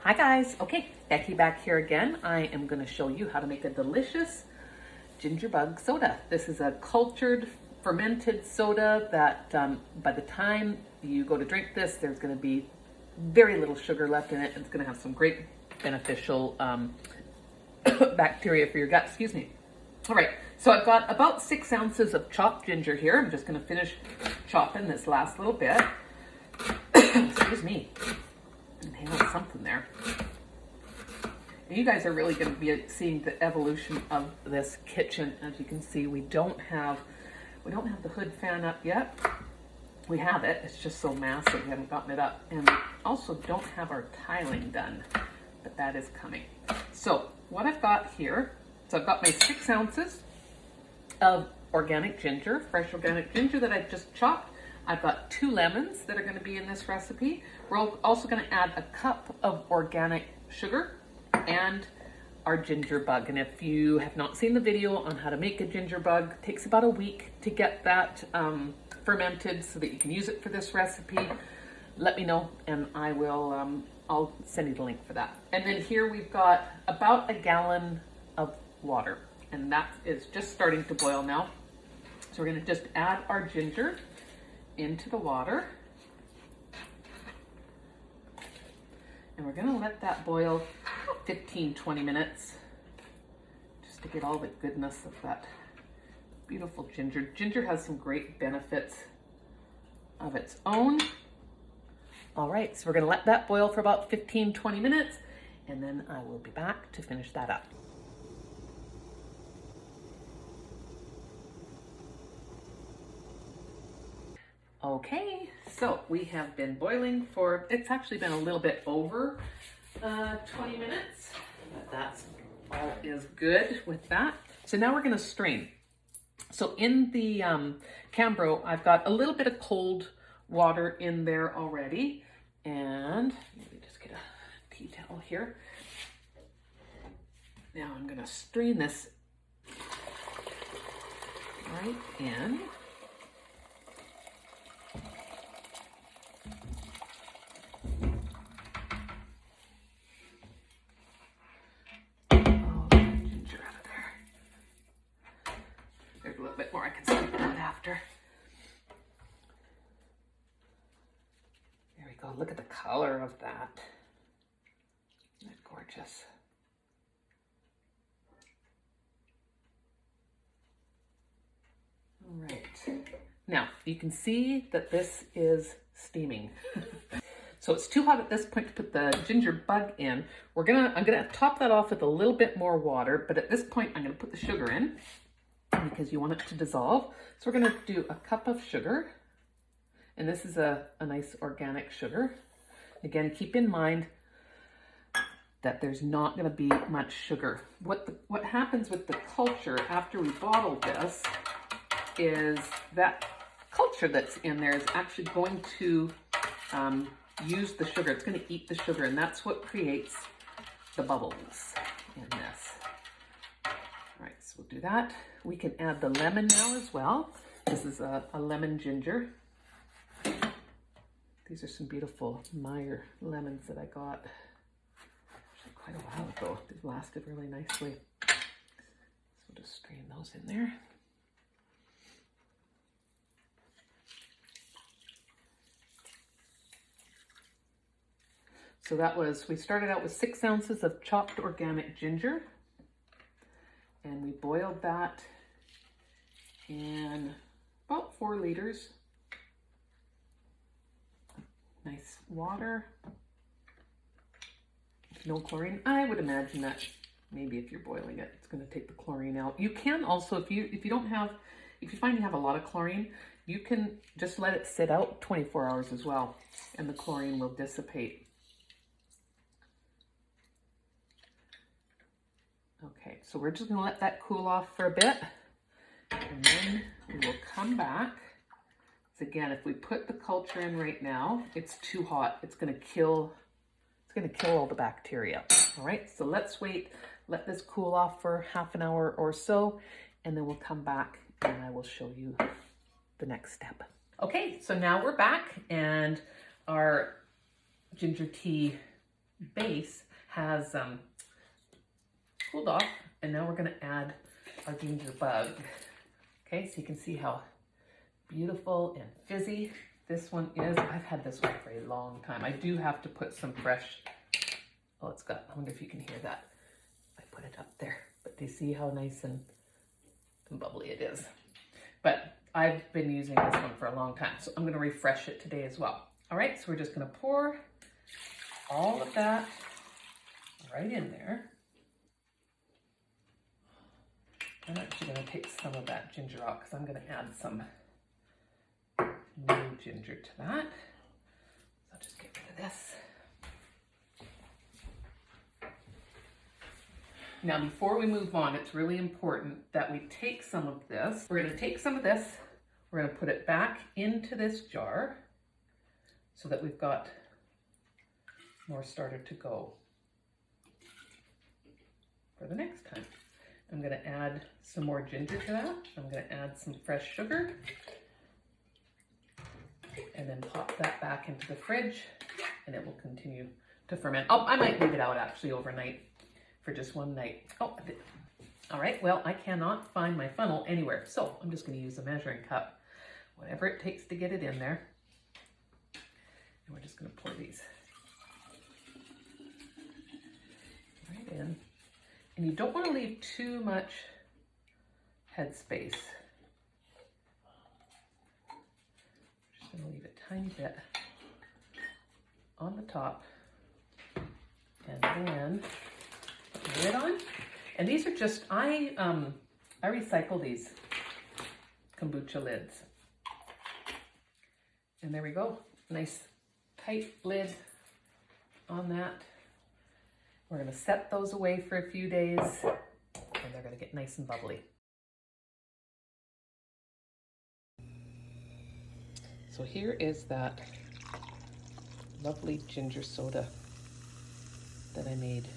Hi guys, okay, Becky back here again. I am going to show you how to make a delicious ginger bug soda. This is a cultured, fermented soda that by the time you go to drink this, there's going to be very little sugar left in it. It's going to have some great beneficial bacteria for your gut, excuse me. All right, so I've got about 6 ounces of chopped ginger here. I'm just going to finish chopping this last little bit. Excuse me. Inhale something there. And you guys are really going to be seeing the evolution of this kitchen. As you can see, we don't have the hood fan up yet. We have it. It's just so massive. We haven't gotten it up. And we also don't have our tiling done, but that is coming. So what I've got here, so I've got my 6 ounces of organic ginger, fresh organic ginger that I've just chopped. I've got 2 lemons that are going to be in this recipe. We're also going to add a cup of organic sugar and our ginger bug. And if you have not seen the video on how to make a ginger bug, it takes about a week to get that fermented so that you can use it for this recipe. Let me know and I will, I'll send you the link for that. And then here we've got about a gallon of water, and that is just starting to boil now. So we're going to just add our ginger into the water. And we're going to let that boil 15-20 minutes just to get all the goodness of that beautiful ginger. Ginger has some great benefits of its own. All right, so we're going to let that boil for about 15-20 minutes, and then I will be back to finish that up. Okay, so we have been boiling for, it's actually been a little bit over 20 minutes, but that's all is good with that. So now we're going to strain. So in the Cambro, I've got a little bit of cold water in there already. And let me just get a tea towel here. Now I'm going to strain this right in. There's a little bit more I can sweep it out after. There we go. Look at the color of that. Isn't it gorgeous? All right. Now, you can see that this is steaming. So it's too hot at this point to put the ginger bug in. I'm gonna top that off with a little bit more water, but at this point I'm gonna put the sugar in, because you want it to dissolve. So we're going to do a cup of sugar, and this is a nice organic sugar. Again, keep in mind that there's not going to be much sugar. What happens with the culture after we bottle this is that culture that's in there is actually going to use the sugar. It's going to eat the sugar, and that's what creates the bubbles in this. All right, so we'll do that. We can add the lemon now as well. This is a lemon ginger. These are some beautiful Meyer lemons that I got actually quite a while ago. They've lasted really nicely. So we'll just strain those in there. So that was, we started out with 6 ounces of chopped organic ginger. And we boiled that in about 4 liters. Nice water. No chlorine. I would imagine that maybe if you're boiling it, it's going to take the chlorine out. You can also, if you find you have a lot of chlorine, you can just let it sit out 24 hours as well, and the chlorine will dissipate. Okay, so we're just gonna let that cool off for a bit, and then we will come back. So again, if we put the culture in right now, it's too hot. It's gonna kill all the bacteria. All right, so let's wait, let this cool off for half an hour or so, and then we'll come back and I will show you the next step. Okay, so now we're back, and our ginger tea base has cooled off, and now we're going to add our ginger bug. Okay, so you can see how beautiful and fizzy this one is. I've had this one for a long time. I do have to put some fresh, oh, it's got, I wonder if you can hear that. I put it up there, but do you see how nice and bubbly it is? But I've been using this one for a long time, so I'm going to refresh it today as well. All right, so we're just going to pour all of that right in there. I'm actually going to take some of that ginger out because I'm going to add some new ginger to that. So I'll just get rid of this. Now, before we move on, it's really important that we take some of this. We're going to take some of this, we're going to put it back into this jar so that we've got more started to go for the next time. I'm going to add some more ginger to that. I'm going to add some fresh sugar and then pop that back into the fridge, and it will continue to ferment. Oh, I might leave it out actually overnight for just one night. Oh, all right. Well, I cannot find my funnel anywhere, so I'm just going to use a measuring cup, whatever it takes to get it in there. And we're just going to pour these right in. And you don't want to leave too much headspace. Just going to leave a tiny bit on the top, and then put it on. And these are just, I recycle these kombucha lids. And there we go. Nice tight lid on that. We're going to set those away for a few days, and they're going to get nice and bubbly. So here is that lovely ginger soda that I made